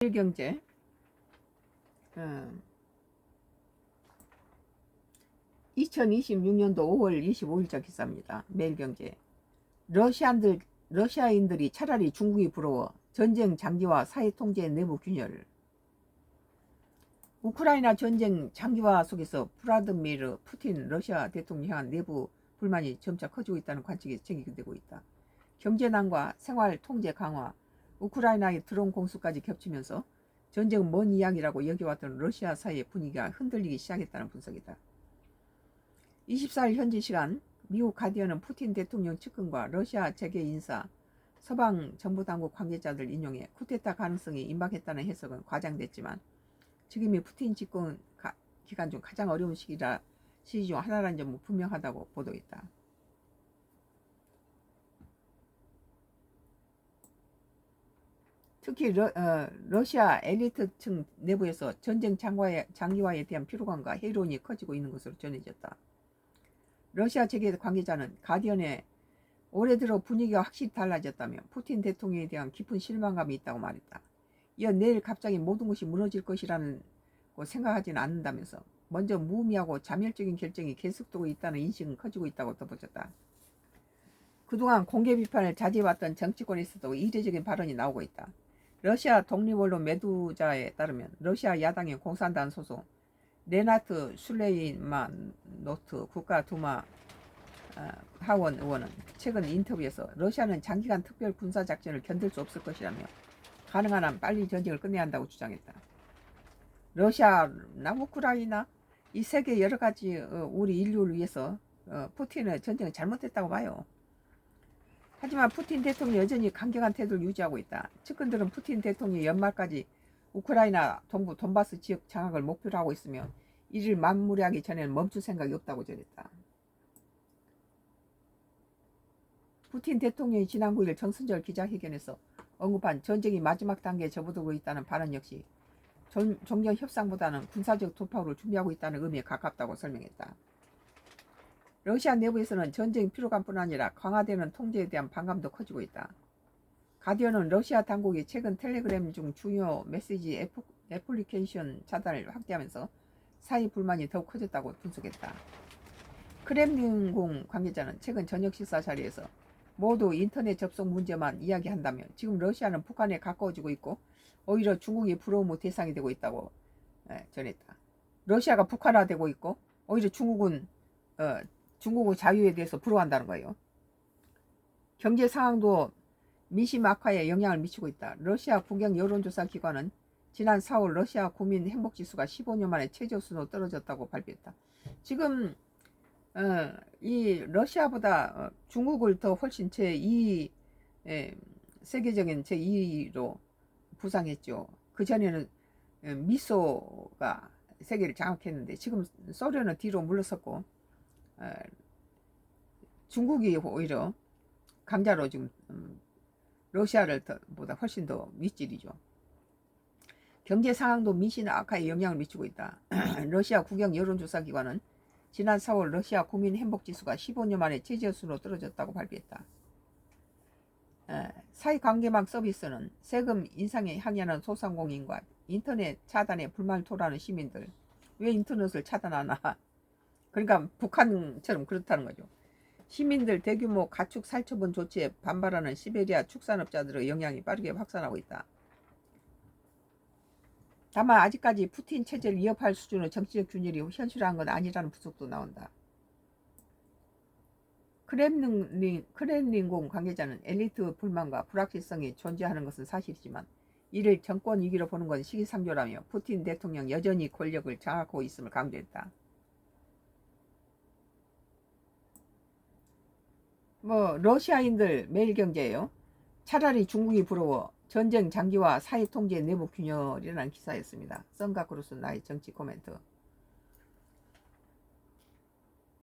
매일경제 2026년도 5월 25일자 기사입니다. 매일경제. 러시아인들이 차라리 중국이 부러워. 전쟁 장기화 사회 통제 내부 균열. 우크라이나 전쟁 장기화 속에서 플라드미르 푸틴 러시아 대통령 향한 내부 불만이 점차 커지고 있다는 관측이 제기되고 있다. 경제난과 생활 통제 강화, 우크라이나의 드론 공수까지 겹치면서 전쟁은 먼 이야기라고 여겨왔던 러시아 사회의 분위기가 흔들리기 시작했다는 분석이다. 24일 현지 시간 미국 가디언은 푸틴 대통령 측근과 러시아 재계 인사, 서방 정부 당국 관계자들 인용해 쿠데타 가능성이 임박했다는 해석은 과장됐지만 지금이 푸틴 집권 기간 중 가장 어려운 시기 중 하나라는 점은 분명하다고 보도했다. 특히 러시아 엘리트층 내부에서 전쟁 장기화에 대한 피로감과 회의론이 커지고 있는 것으로 전해졌다. 러시아 재계 관계자는 가디언에 올해 들어 분위기가 확실히 달라졌다며 푸틴 대통령에 대한 깊은 실망감이 있다고 말했다. 이어 내일 갑자기 모든 것이 무너질 것이라는 거 생각하지는 않는다면서 먼저 무의미하고 자멸적인 결정이 계속되고 있다는 인식은 커지고 있다고 덧붙였다. 그동안 공개 비판을 자제해왔던 정치권에서도 이례적인 발언이 나오고 있다. 러시아 독립언론 메두자에 따르면 러시아 야당의 공산당 소속 레나트 슐레이마노트 국가두마 하원 의원은 최근 인터뷰에서 러시아는 장기간 특별 군사작전을 견딜 수 없을 것이라며 가능한 한 빨리 전쟁을 끝내야 한다고 주장했다. 러시아나 우크라이나 이 세계 여러 가지 우리 인류를 위해서 푸틴의 전쟁을 잘못했다고 봐요. 하지만 푸틴 대통령이 여전히 강경한 태도를 유지하고 있다. 측근들은 푸틴 대통령이 연말까지 우크라이나 동부 돈바스 지역 장악을 목표로 하고 있으며 이를 마무리하기 전에는 멈출 생각이 없다고 전했다. 푸틴 대통령이 지난 9일 정순절 기자회견에서 언급한 전쟁이 마지막 단계에 접어들고 있다는 발언 역시 종전 협상보다는 군사적 돌파구를 준비하고 있다는 의미에 가깝다고 설명했다. 러시아 내부에서는 전쟁 피로감뿐 아니라 강화되는 통제에 대한 반감도 커지고 있다. 가디언은 러시아 당국이 최근 텔레그램 중 중요 메시지 애플리케이션 차단을 확대하면서 사회 불만이 더욱 커졌다고 분석했다. 크렘린궁 관계자는 최근 저녁 식사 자리에서 모두 인터넷 접속 문제만 이야기한다며 지금 러시아는 북한에 가까워지고 있고 오히려 중국이 부러움의 대상이 되고 있다고 전했다. 러시아가 북한화되고 있고 오히려 중국은 중국의 자유에 대해서 부러워한다는 거예요. 경제 상황도 민심 악화에 영향을 미치고 있다. 러시아 국영 여론조사 기관은 지난 4월 러시아 국민 행복지수가 15년 만에 최저수로 떨어졌다고 발표했다. 지금 이 러시아보다 중국을 더 훨씬 제2 세계적인 제2로 부상했죠. 그 전에는 미소가 세계를 장악했는데 지금 소련은 뒤로 물러섰고 중국이 오히려 강자로 지금 러시아를 보다 훨씬 더 윗줄이죠. 경제 상황도 민심 악화에 영향을 미치고 있다. 러시아 국영 여론조사 기관은 지난 4월 러시아 국민 행복지수가 15년 만에 최저수로 떨어졌다고 발표했다. 사회관계망 서비스는 세금 인상에 항의하는 소상공인과 인터넷 차단에 불만을 토로하는 시민들, 왜 인터넷을 차단하나? 그러니까 북한처럼 그렇다는 거죠. 시민들 대규모 가축 살처분 조치에 반발하는 시베리아 축산업자들의 영향이 빠르게 확산하고 있다. 다만 아직까지 푸틴 체제를 위협할 수준의 정치적 균열이 현실화한 건 아니라는 분석도 나온다. 크렘린궁 관계자는 엘리트 불만과 불확실성이 존재하는 것은 사실이지만 이를 정권 위기로 보는 건 시기상조라며 푸틴 대통령 여전히 권력을 장악하고 있음을 강조했다. 러시아인들 매일경제예요. 차라리 중국이 부러워. 전쟁 장기화 사회 통제 내부 균열이라는 기사였습니다. 썬가크루스 나의 정치 코멘트.